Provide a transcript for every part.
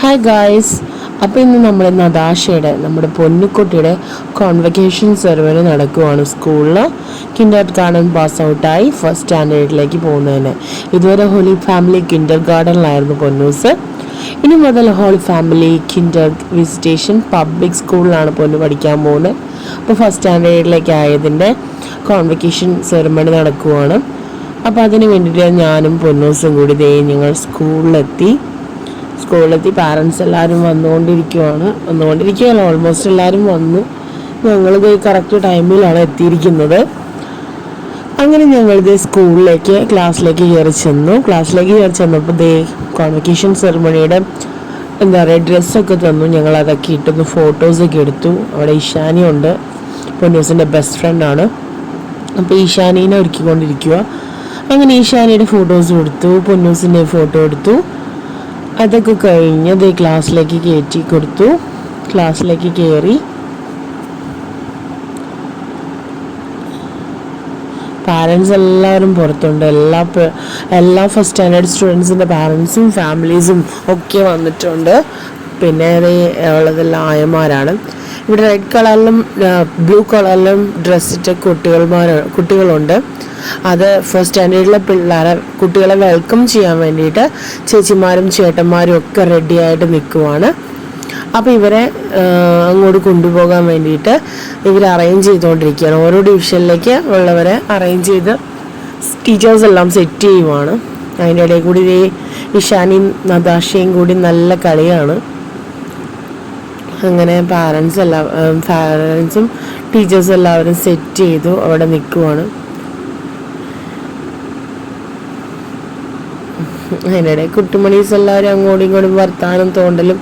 Hi guys. അപ്പോൾ ഇന്ന് നമ്മൾ നമ്മുടെ പൊന്നുക്കുട്ടിയുടെ കോൺവെക്കേഷൻ സെറിമണി നടക്കുവാണ് സ്കൂളിൽ. കിൻഡർ ഗാർഡൻ പാസ് ഔട്ടായി ഫസ്റ്റ് സ്റ്റാൻഡേർഡിലേക്ക് പോകുന്നതിന്. ഇതുവരെ ഹോളി ഫാമിലി കിൻഡർ ഗാർഡനിലായിരുന്നു പൊന്നൂസ്. ഇനി മുതൽ holy family kinder visitation public സ്കൂളിലാണ് പൊന്നു പഠിക്കാൻ പോകുന്നത്. അപ്പോൾ ഫസ്റ്റ് സ്റ്റാൻഡേർഡിലേക്ക് ആയതിൻ്റെ കോൺവെക്കേഷൻ സെറിമണി നടക്കുവാണ്. അപ്പോൾ അതിന് വേണ്ടിയിട്ട് ഞാനും പൊന്നൂസും കൂടി ഞങ്ങൾ സ്കൂളിലെത്തി പാരൻസ് എല്ലാവരും വന്നുകൊണ്ടിരിക്കുകയല്ല, ഓൾമോസ്റ്റ് എല്ലാവരും വന്നു. ഞങ്ങളിത് കറക്റ്റ് ടൈമിലാണ് എത്തിയിരിക്കുന്നത്. അങ്ങനെ ഞങ്ങളിത് ക്ലാസ്സിലേക്ക് കയറി ചെന്നപ്പോൾ കോൺവെക്കേഷൻ സെറിമണിയുടെ ഡ്രസ്സൊക്കെ തന്നു. ഞങ്ങൾ അതൊക്കെ ഇട്ടൊന്ന് ഫോട്ടോസൊക്കെ എടുത്തു. അവിടെ ഈശാനിയുണ്ട്, പൊന്നൂസിൻ്റെ ബെസ്റ്റ് ഫ്രണ്ടാണ്. അപ്പോൾ ഈശാനീനെ ഒരുക്കിക്കൊണ്ടിരിക്കുക. അങ്ങനെ ഈശാനിയുടെ ഫോട്ടോസും എടുത്തു, പൊന്നൂസിൻ്റെ ഫോട്ടോ എടുത്തു. അതൊക്കെ കഴിഞ്ഞ് ക്ലാസ്സിലേക്ക് കയറ്റി കൊടുത്തു. ക്ലാസ്സിലേക്ക് കയറി പാരൻസ് എല്ലാവരും പുറത്തുണ്ട്. എല്ലാ ഫസ്റ്റ് സ്റ്റാൻഡേർഡ് സ്റ്റുഡൻസിൻ്റെ പാരൻസും ഫാമിലീസും ഒക്കെ വന്നിട്ടുണ്ട്. പിന്നെ ഉള്ളതെല്ലാം ആയമാരാണ്. ഇവിടെ റെഡ് കളറിലും ബ്ലൂ കളറിലും ഡ്രസ്സിട്ട കുട്ടികളുണ്ട്. അത് ഫസ്റ്റ് സ്റ്റാൻഡേർഡിലെ കുട്ടികളെ വെൽക്കം ചെയ്യാൻ വേണ്ടിയിട്ട് ചേച്ചിമാരും ചേട്ടന്മാരും ഒക്കെ റെഡി ആയിട്ട് നിൽക്കുവാണ്. അപ്പോൾ ഇവരെ അങ്ങോട്ട് കൊണ്ടുപോകാൻ വേണ്ടിയിട്ട് ഇവർ അറേഞ്ച് ചെയ്തുകൊണ്ടിരിക്കുകയാണ്. ഓരോ ഡിവിഷനിലേക്ക് ഉള്ളവരെ അറേഞ്ച് ചെയ്ത് ടീച്ചേഴ്സ് എല്ലാം സെറ്റ് ചെയ്യുവാണ്. അതിൻ്റെ ഇടയിൽ കൂടി ഇഷാനിയും നദാഷയും കൂടി നല്ല കളിയാണ്. അങ്ങനെ പാരൻസും ടീച്ചേഴ്സും എല്ലാവരും സെറ്റ് ചെയ്തു അവിടെ നിൽക്കുവാണ്. അതിനിടെ കുട്ടിമണീസ് എല്ലാവരും അങ്ങോട്ടും ഇങ്ങോട്ടും വർത്താനം തോണ്ടലും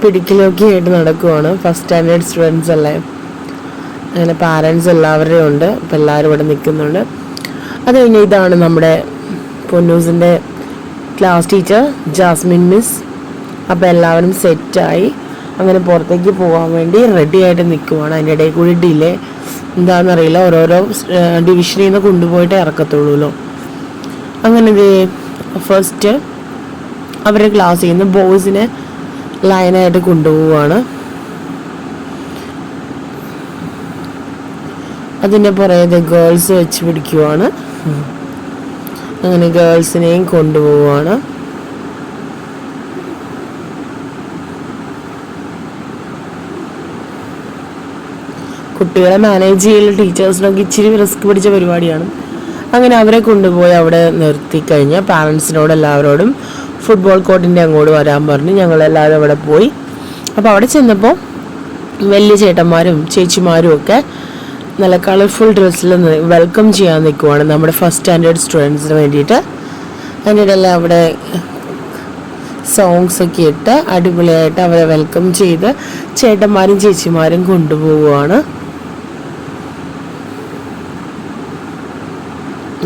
പിടിക്കലും ഒക്കെ ആയിട്ട് നടക്കുവാണ്. ഫസ്റ്റ് സ്റ്റാൻഡേർഡ് സ്റ്റുഡൻസ് അല്ലേ. അങ്ങനെ പാരൻസ് എല്ലാവരുടെയും ഉണ്ട്. അപ്പം എല്ലാവരും ഇവിടെ നിൽക്കുന്നുണ്ട്. അത് കഴിഞ്ഞ് ഇതാണ് നമ്മുടെ പൊന്നൂസിൻ്റെ ക്ലാസ് ടീച്ചർ ജാസ്മിൻ മിസ്. അപ്പോൾ എല്ലാവരും സെറ്റായി അങ്ങനെ പുറത്തേക്ക് പോകാൻ വേണ്ടി റെഡി ആയിട്ട് നിൽക്കുവാണ്. അതിൻ്റെ ഇടയിൽ കൂടി ഡിലേ എന്താണെന്നറിയില്ല, ഓരോരോ ഡിവിഷനിൽ നിന്ന് കൊണ്ടുപോയിട്ടേ ഇറക്കത്തുള്ളൂല്ലോ. അങ്ങനെ ഫസ്റ്റ് അവരുടെ ക്ലാസ്സിൽ നിന്ന് ബോയ്സിനെ ലൈനായിട്ട് കൊണ്ടുപോവുകയാണ്. അതിൻ്റെ പുറകെ ഗേൾസ് വെച്ച് പിടിക്കുവാണ്. അങ്ങനെ ഗേൾസിനെയും കൊണ്ടുപോവുകയാണ്. കുട്ടികളെ മാനേജ് ചെയ്യൽ ടീച്ചേഴ്സിനൊക്കെ ഇച്ചിരി റിസ്ക് പിടിച്ച പരിപാടിയാണ്. അങ്ങനെ അവരെ കൊണ്ടുപോയി അവിടെ നിർത്തി കഴിഞ്ഞാൽ പാരൻസിനോട് എല്ലാവരോടും ഫുട്ബോൾ കോർട്ടിൻ്റെ അങ്ങോട്ട് വരാൻ പറഞ്ഞ് ഞങ്ങളെല്ലാവരും അവിടെ പോയി. അപ്പോൾ അവിടെ ചെന്നപ്പോൾ വലിയ ചേട്ടന്മാരും ചേച്ചിമാരും ഒക്കെ നല്ല കളർഫുൾ ഡ്രസ്സിൽ വെൽക്കം ചെയ്യാൻ നിൽക്കുവാണ് നമ്മുടെ ഫസ്റ്റ് സ്റ്റാൻഡേർഡ് സ്റ്റുഡൻസിന് വേണ്ടിയിട്ട്. അതിൻ്റെ ഇടയിൽ അവിടെ സോങ്സൊക്കെ ഇട്ട് അടിപൊളിയായിട്ട് അവരെ വെൽക്കം ചെയ്ത് ചേട്ടന്മാരും ചേച്ചിമാരും കൊണ്ടുപോവുകയാണ്.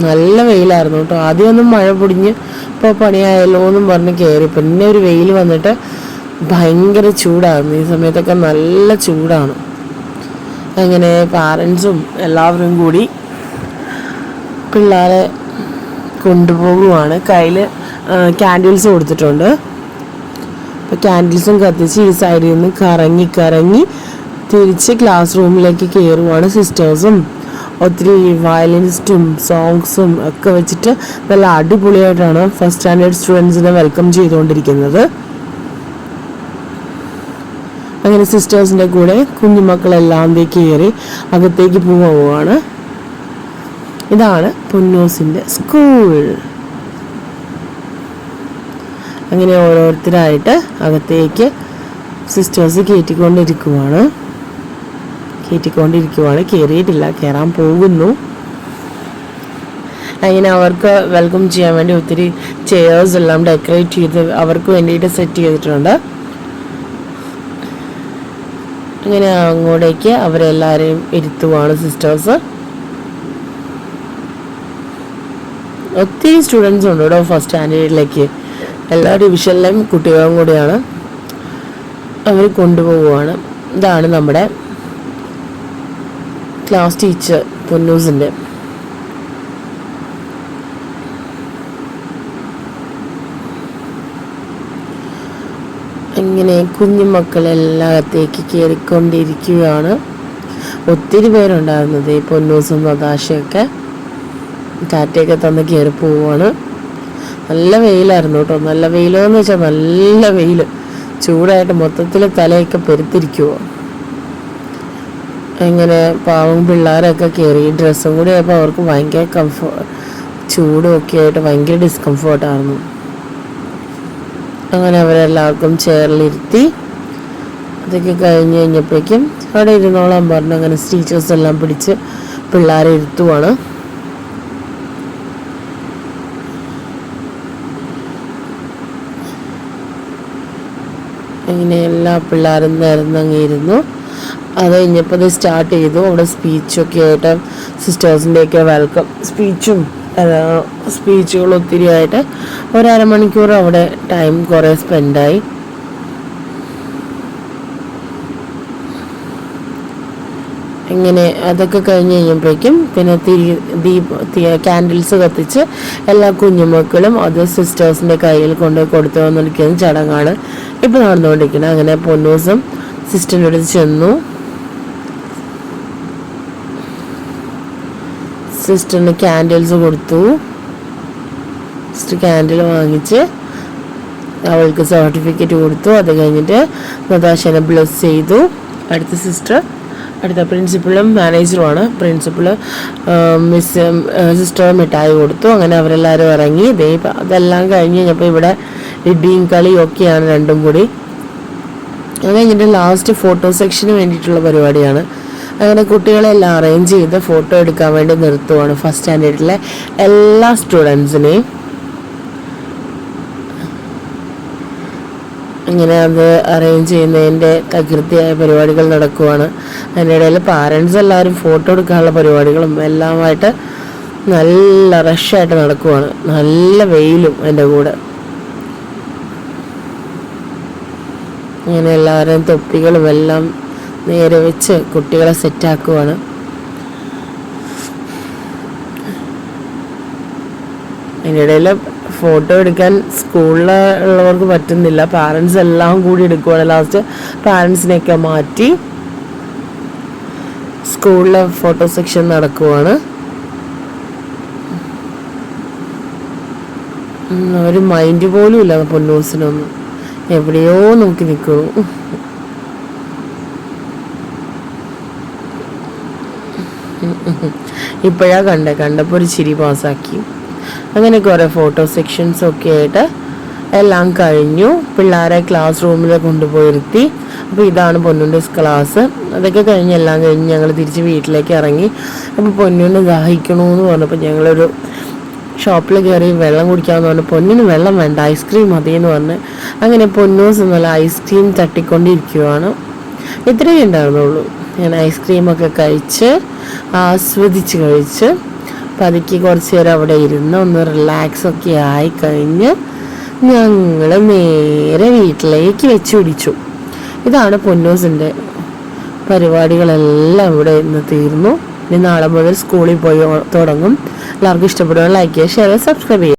നല്ല വെയിലായിരുന്നു കേട്ടോ. ആദ്യമൊന്നും മഴ പൊടിഞ്ഞ് ഇപ്പോൾ പണിയായല്ലോ എന്നും പറഞ്ഞ് കയറി. പിന്നെ ഒരു വെയിൽ വന്നിട്ട് ഭയങ്കര ചൂടായിരുന്നു. ഈ സമയത്തൊക്കെ നല്ല ചൂടാണ്. അങ്ങനെ പാരൻസും എല്ലാവരും കൂടി പിള്ളേരെ കൊണ്ടുപോകുവാണ്. കയ്യിൽ ക്യാൻഡിൽസ് കൊടുത്തിട്ടുണ്ട്. അപ്പോൾ ക്യാൻഡിൽസും കത്തിച്ച് ഈ സൈഡിൽ നിന്ന് കറങ്ങി തിരിച്ച് ക്ലാസ് റൂമിലേക്ക് കയറുവാണ്. സിസ്റ്റേഴ്സും ഒത്തിരി വയലിനിസ്റ്റും സോങ്സും ഒക്കെ വെച്ചിട്ട് നല്ല അടിപൊളിയായിട്ടാണ് ഫസ്റ്റ് സ്റ്റാൻഡേർഡ് സ്റ്റുഡൻസിനെ വെൽക്കം ചെയ്തുകൊണ്ടിരിക്കുന്നത്. അങ്ങനെ സിസ്റ്റേഴ്സിൻ്റെ കൂടെ കുഞ്ഞുമക്കളെല്ലാം കയറി അകത്തേക്ക് പോവുകയാണ്. ഇതാണ് പൊന്നൂസിൻ്റെ സ്കൂൾ. അങ്ങനെ ഓരോരുത്തരായിട്ട് അകത്തേക്ക് സിസ്റ്റേഴ്സ് കയറ്റിക്കൊണ്ടിരിക്കുവാണ്. കയറിയിട്ടില്ല, കയറാൻ പോകുന്നു. അങ്ങനെ അവർക്ക് വെൽക്കം ചെയ്യാൻ വേണ്ടി ഒത്തിരി ചെയേഴ്സ് എല്ലാം ഡെക്കറേറ്റ് ചെയ്ത് അവർക്ക് വേണ്ടിയിട്ട് സെറ്റ് ചെയ്തിട്ടുണ്ട്. അങ്ങനെ അങ്ങോട്ടേക്ക് അവരെല്ലാവരെയും ഇരുത്തുവാണ് സിസ്റ്റേഴ്സ്. ഒത്തിരി സ്റ്റുഡൻസ് ഉണ്ട് കേട്ടോ ഫസ്റ്റ് സ്റ്റാൻഡേർഡിലേക്ക്. എല്ലാ ഡിവിഷനിലെയും കുട്ടികളും കൂടിയാണ്. അവർ കൊണ്ടുപോവുകയാണ്. ഇതാണ് നമ്മുടെ ക്ലാസ് ടീച്ചർ പൊന്നൂസിൻ്റെ. ഇങ്ങനെ കുഞ്ഞുമക്കളെല്ലാം അകത്തേക്ക് കയറിക്കൊണ്ടിരിക്കുകയാണ്. ഒത്തിരി പേരുണ്ടായിരുന്നത്. ഈ പൊന്നൂസും നതാശയൊക്കെ ടാറ്റയൊക്കെ തന്ന് കയറി പോവുകയാണ്. നല്ല വെയിലായിരുന്നു കേട്ടോ. നല്ല വെയിലെന്ന് വെച്ചാൽ നല്ല വെയിൽ, ചൂടായിട്ട് മൊത്തത്തിൽ തലയൊക്കെ പെരുത്തിരിക്കുവോ. ഇങ്ങനെ പാവം പിള്ളേരൊക്കെ കയറി. ഡ്രസ്സും കൂടി ആയപ്പോൾ അവർക്ക് ഭയങ്കര ചൂടും ഒക്കെ ആയിട്ട് ഭയങ്കര ഡിസ്കംഫേർട്ടായിരുന്നു. അങ്ങനെ അവരെല്ലാവർക്കും ചെയറിലിരുത്തി. അതൊക്കെ കഴിഞ്ഞ് കഴിഞ്ഞപ്പോഴേക്കും അവിടെ ഇരുന്നോളാൻ പറഞ്ഞു. അങ്ങനെ ടീച്ചേഴ്സ് എല്ലാം പിടിച്ച് പിള്ളേരെ ഇരുത്തുവാണ്. ഇങ്ങനെ എല്ലാ പിള്ളേരും നിരന്നങ്ങ് ഇരുന്നു. അത് കഴിഞ്ഞപ്പോൾ അത് സ്റ്റാർട്ട് ചെയ്തു. അവിടെ സ്പീച്ചൊക്കെ ആയിട്ട് സിസ്റ്റേഴ്സിൻ്റെയൊക്കെ വെൽക്കം സ്പീച്ചുകൾ ഒത്തിരി ആയിട്ട് 1.5 മണിക്കൂർ അവിടെ ടൈം കുറേ സ്പെൻഡായി. ഇങ്ങനെ അതൊക്കെ കഴിഞ്ഞ് കഴിഞ്ഞപ്പോഴേക്കും പിന്നെ ക്യാൻഡിൽസ് കത്തിച്ച് എല്ലാ കുഞ്ഞുമക്കളും അത് സിസ്റ്റേഴ്സിൻ്റെ കയ്യിൽ കൊണ്ടുപോയി കൊടുത്തു വന്നിരിക്കുന്ന ചടങ്ങാണ് ഇപ്പോൾ നടന്നുകൊണ്ടിരിക്കുന്നത്. അങ്ങനെ പൊന്നൂസും സിസ്റ്ററിൻ്റെ അടുത്ത് ചെന്നു. സിസ്റ്ററിന് ക്യാൻഡിൽസ് കൊടുത്തു. സിസ്റ്റർ ക്യാൻഡിൽ വാങ്ങിച്ച് അവൾക്ക് സർട്ടിഫിക്കറ്റ് കൊടുത്തു. അത് കഴിഞ്ഞിട്ട് നതാശനെ ബ്ലെസ് ചെയ്തു. അടുത്ത പ്രിൻസിപ്പളും മാനേജറുമാണ്. പ്രിൻസിപ്പള് സിസ്റ്റർ മിഠായി കൊടുത്തു. അങ്ങനെ അവരെല്ലാവരും ഇറങ്ങി. അതെല്ലാം കഴിഞ്ഞ് കഴിഞ്ഞപ്പോൾ ഇവിടെ ഇടിയും കളിയും ഒക്കെയാണ് രണ്ടും കൂടി. അത് കഴിഞ്ഞിട്ട് ലാസ്റ്റ് ഫോട്ടോ സെക്ഷന് വേണ്ടിയിട്ടുള്ള പരിപാടിയാണ്. അങ്ങനെ കുട്ടികളെല്ലാം അറേഞ്ച് ചെയ്ത് ഫോട്ടോ എടുക്കാൻ വേണ്ടി നിർത്തുവാണ് ഫസ്റ്റ് സ്റ്റാൻഡേർഡിലെ എല്ലാ സ്റ്റുഡൻസിനെയും. ഇങ്ങനെ അത് അറേഞ്ച് ചെയ്യുന്നതിൻ്റെ തകൃതിയായ പരിപാടികൾ നടക്കുവാണ്. അതിനിടയിൽ പാരൻസ് എല്ലാവരും ഫോട്ടോ എടുക്കാനുള്ള പരിപാടികളും എല്ലാമായിട്ട് നല്ല റഷായിട്ട് നടക്കുവാണ്. നല്ല വെയിലും എൻ്റെ കൂടെ. അങ്ങനെ എല്ലാവരും തൊപ്പികളും എല്ലാം നേരെ വെച്ച് കുട്ടികളെ സെറ്റാക്കുവാണ്. അതിനിടയിൽ ഫോട്ടോ എടുക്കാൻ സ്കൂളിൽ ഉള്ളവർക്ക് പറ്റുന്നില്ല. പാരൻസ് എല്ലാം കൂടി എടുക്കുവാണ്. ലാസ്റ്റ് പാരൻസിനെയൊക്കെ മാറ്റി സ്കൂളിലെ ഫോട്ടോ സെക്ഷൻ നടക്കുവാണ്. ഒരു മൈൻഡ് പോലും ഇല്ല പൊന്നൂസിനൊന്നും. എവിടെയോ നോക്കി നിൽക്കുന്നു. ഇപ്പോഴാ കണ്ടപ്പോൾ ഒരു ചിരി പാസ്സാക്കി. അങ്ങനെ കുറേ ഫോട്ടോ സെക്ഷൻസ് ഒക്കെ ആയിട്ട് എല്ലാം കഴിഞ്ഞു. പിള്ളേരെ ക്ലാസ് റൂമിൽ കൊണ്ടുപോയിരുത്തി. അപ്പോൾ ഇതാണ് പൊന്നുൻ്റെ ക്ലാസ്. അതൊക്കെ എല്ലാം കഴിഞ്ഞ് ഞങ്ങൾ തിരിച്ച് വീട്ടിലേക്ക് ഇറങ്ങി. അപ്പോൾ പൊന്നിന് ദാഹിക്കണമെന്ന് പറഞ്ഞപ്പോൾ ഞങ്ങളൊരു ഷോപ്പിൽ കയറി വെള്ളം കുടിക്കാമെന്ന് പറഞ്ഞു. പൊന്നിന് വെള്ളം വേണ്ട, ഐസ്ക്രീം മതിയെന്ന് പറഞ്ഞ് അങ്ങനെ പൊന്നൂസ് നല്ല ഐസ്ക്രീം തട്ടിക്കൊണ്ടിരിക്കുവാണ്. ഇത്രയേ ഉണ്ടായിരുന്നുള്ളൂ. ഞാൻ ഐസ്ക്രീമൊക്കെ കഴിച്ച് ആസ്വദിച്ച് കഴിച്ച് പതുക്കി കുറച്ച് നേരം അവിടെ ഇരുന്ന് ഒന്ന് റിലാക്സൊക്കെ ആയി കഴിഞ്ഞ് ഞങ്ങൾ നേരെ വീട്ടിലേക്ക് വെച്ച് പിടിച്ചു. ഇതാണ് പൊന്നൂസിൻ്റെ പരിപാടികളെല്ലാം ഇവിടെ ഇന്ന് തീർന്നു. ഇനി നാളെ മുതൽ സ്കൂളിൽ പോയി തുടങ്ങും. എല്ലാവർക്കും ഇഷ്ടപ്പെടുക ലൈക്ക് ചെയ്യുക, ഷെയർ ചെയ്യുക, സബ്സ്ക്രൈബ് ചെയ്യുക.